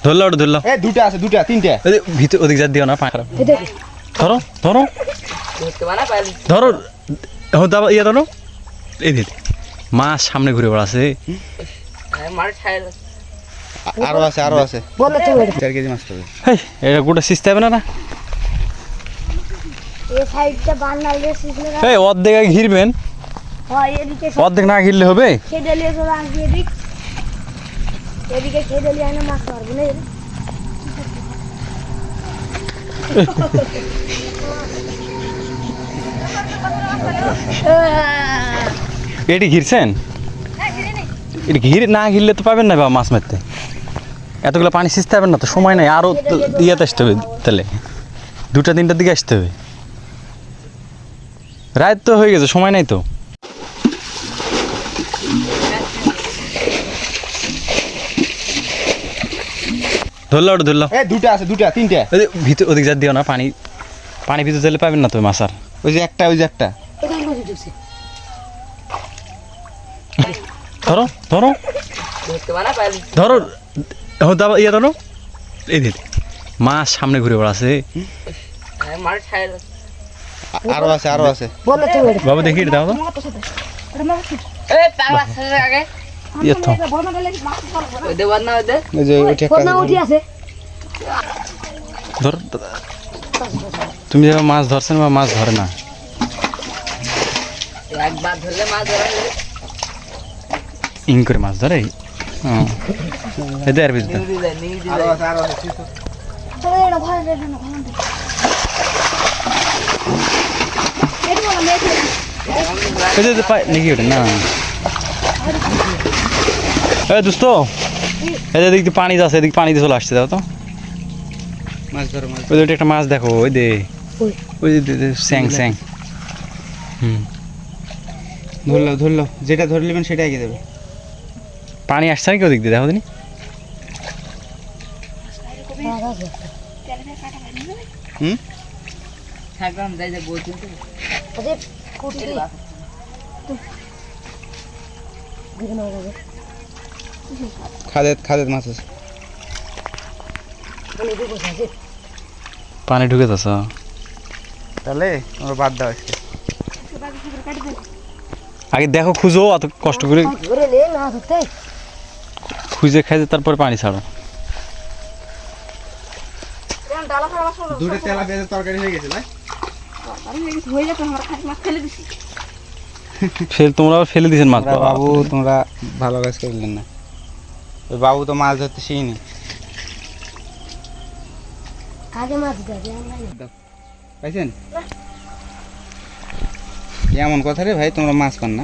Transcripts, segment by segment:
ধরলো ওটা ধরলো। দুটা আছে, দুটা তিনটা। ভিতর ওদিক যা দিও না, পা খারাপ। ধরো ধরো ধরো, ইয়ে ধরো। এই দিদি মাছ সামনে ঘুরে বেড়াচ্ছে। আরো আছে, আরো আছে। 4 কেজি মাছ পাবে। এটা গোটা সিস্তে হবে না? অর্ধেক ঘিরবেন, অর্ধেক না ঘিরলে হবে। এটি ঘিরছেন? এটা না ঘিরলে তো পাবেন না বাবা মাছ মারতে। এতগুলো পানি সিঁচতে হবে না তো, সময় নাই। আরো ইয়েতে আসতে হবে, তাহলে 2টা-3টার দিকে আসতে হবে। রাত তো হয়ে গেছে, সময় নাই তো। ধরলো ওটা ধরলো। দুটা আছে, দুটা তিনটা। ভিতর ওদিক যা দিও না, পানি ভিতর দিলে পাবেন না তো মাছ। আর ওই যে একটা, ওই যে একটা। ধরো ধরো ধরো, ইয়ে ধরো। এই দিদি মাছ সামনে ঘুরে বেড়াচ্ছে। আরো আছে, আরো আছে। বাবু দেখি দাও তো। তুমি যখন মাছ ধরছেন বা মাছ ধরে না, একবার ধরলে মাছ ধরা ইং করে মাছ ধরে। এদের ভিতরে নাকি ওটা না। দোস্ত এদের দিক পানি যাচ্ছে, এদিক পানি দিয়ে চলে আসছে। দাও তো মাছ ধরো, মাছ। ওই একটা মাছ দেখো, ওই দে, ওই যে স্যাং স্যাং। ধরলো, ধরলো। যেটা ধরে নেবেন সেটা এগিয়ে দেবে। পানি আসছে নাকি ওদিক দিয়ে? দেখো দিনি। খাদেত মাছ আছে। পানি ঢুকে যাচ্ছে। তাহলে আমরা বাদ দাও আজকে। আগে দেখো, খুঁজো, অত কষ্ট করে খুঁজে খাইছে, তারপরে পানি ছাড়ো। দুটো তেলাপিয়া তরকারি হয়ে গেছে ভাই। তোমরা আবার ফেলে দিয়েছেন মাছ। বাবু তোমরা ভালো কাজ করলেন না। ওই বাবু তো মাছ ধরতে শিখিনি। পাইছেন? এমন কথা রে ভাই, তোমরা মাছ পান না।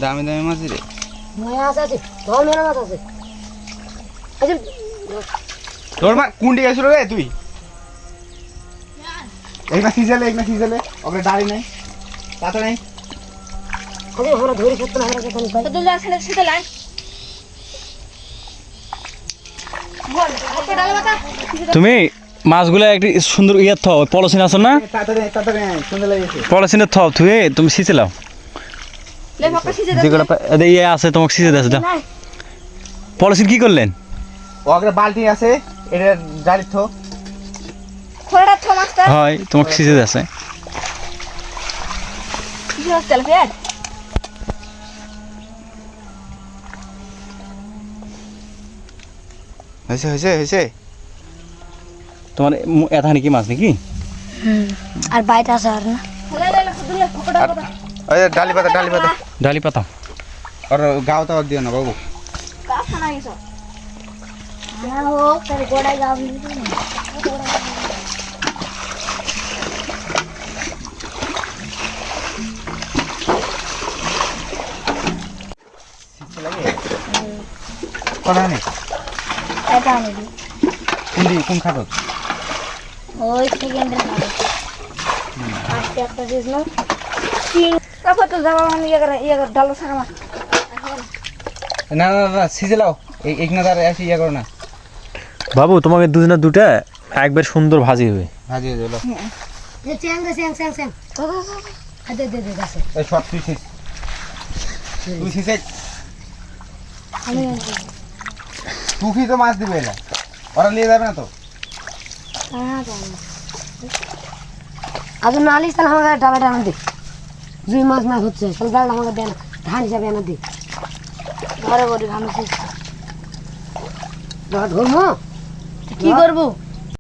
দামি দামি মাছ রে। তোর মা কুন্ডি গেছিল রে তুই? এক না সিজালে, এক না সিজালে। ওকে দাড়ি নাই, পাতা নাই। তুমি মাছগুলো একটু সুন্দর ইয়ে থ, পলিথিন আছে না, পলিথিনে থ, থুয়ে তুমি সিঁচে লাও। যেগুলো ইয়ে আছে তোমাকে সিঁচে দিয়েছে। পলিথিন কি করলেন? ওকে বালতি আছে, এটা গাড়ি থো। হয় তোমাকে সিঁচে দিয়েছে। হয়েছে, হয়েছে, হয়েছে। তোমার এখানে কি মাছ নাকি? আর বাইরে আছে আর না। ডালি পাতা, ডালি পাতা, ডালি পাতা। আর গাও তো দিও না বাবু। কোন খাটো? ওই সেকেন্ডের খাবে। আজকে একটা দিস না। তারপর তো যাবা মানে ডালো ছাড়া মাছ। না না না, সিজে লাও। এই না তার এসে ইয়া করো না বাবু। তোমাকে দুজনের দুটা একবার সুন্দর ভাজি হবে। ভাজি হয়ে যাবে। চ্যাং চ্যাং চ্যাং চ্যাং। দে দে দে দে। এই সব পিস তুই শিখে আমি জানি। তুই তো মাছ দিবে এলা ওরা নিয়ে যাবে না তো হ্যাঁ জানি। আজ না আলিস তাহলে আমাকে ডাবাটা আনা দে জুই মাছ না হচ্ছে তাহলে ডালটা আমাকে দেন ধান হিসাবে আনা দে ঘরে ঘরে ধান হচ্ছে ধরবো কি করবো